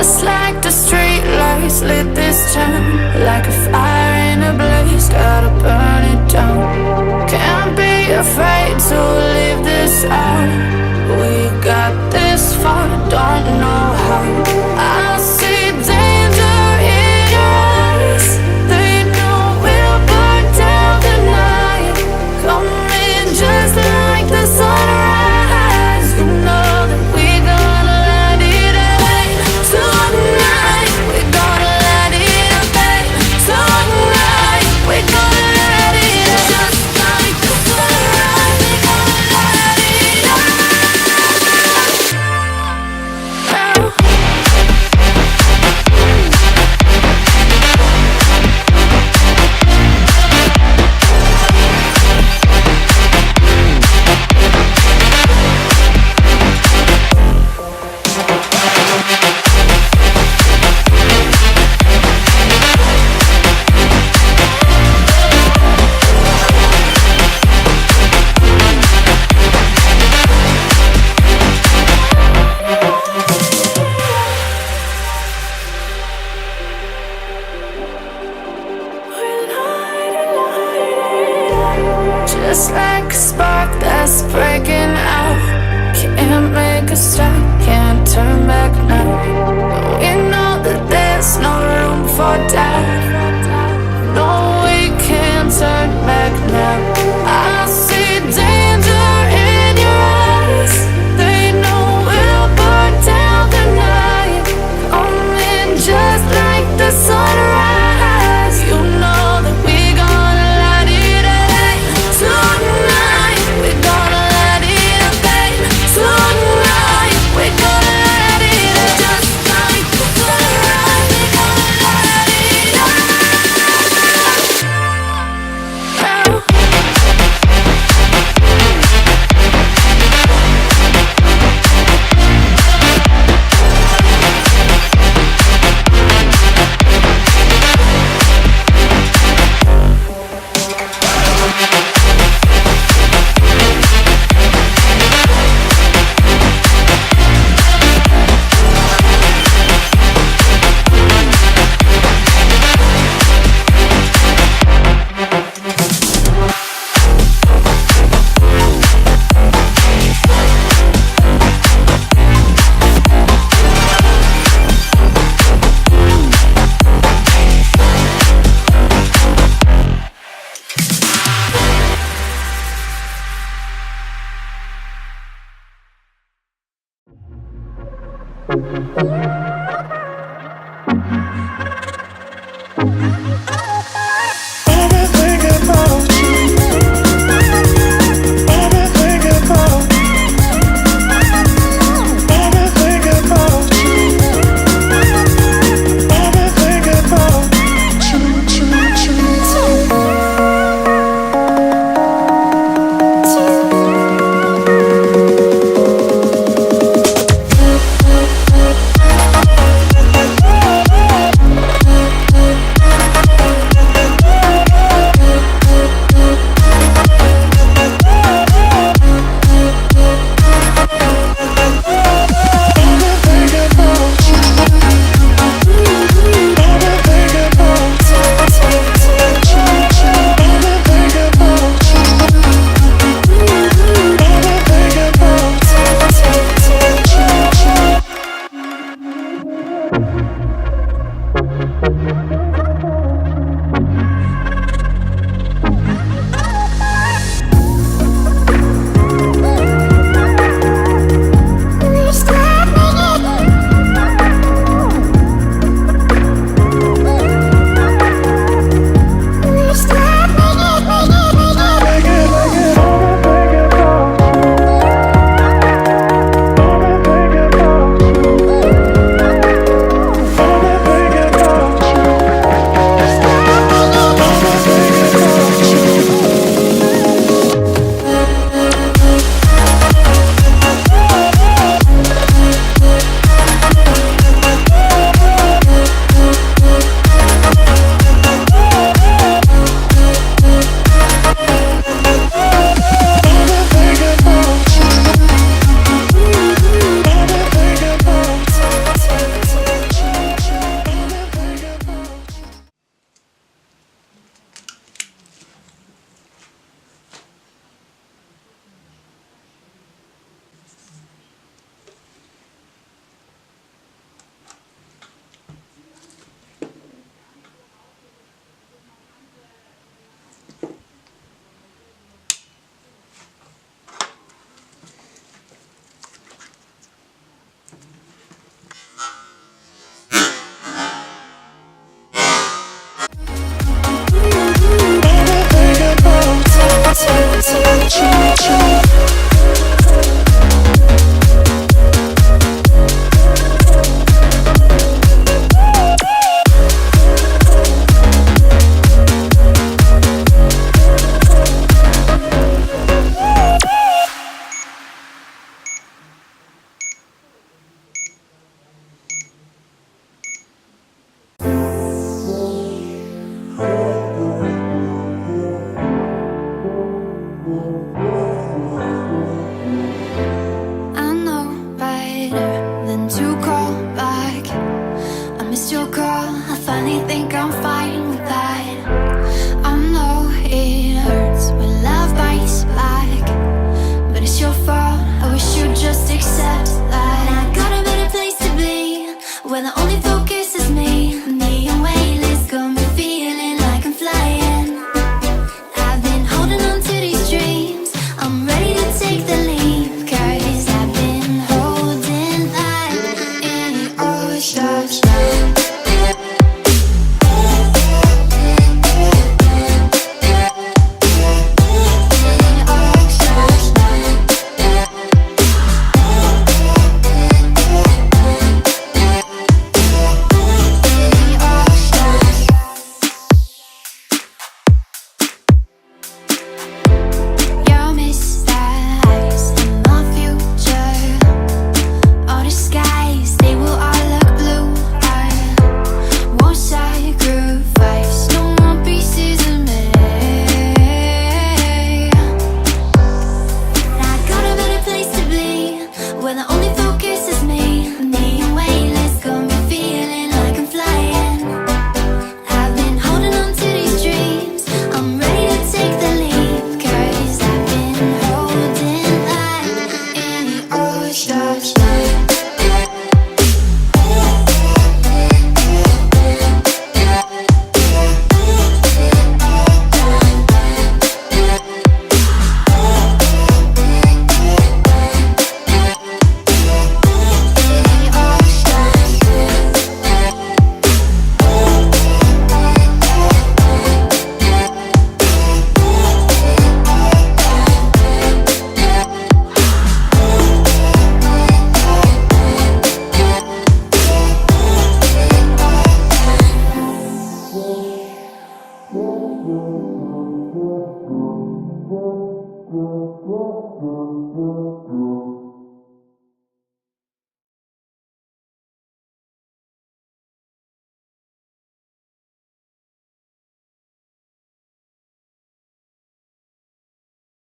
Just like the street lights lit this town, like a fire in a blaze, gotta burn it down. Can't be afraid to leave this out. We got this far, don't know how. I see danger in your eyes. They know we'll burn down the night. Coming just like the sunrise. You know that we're gonna let it rain. Tonight we're gonna let it rain. Tonight we're gonna let it rain. Just like the sunrise, we're gonna let it rain. Just like a spark that's breaking out, can't make a stop.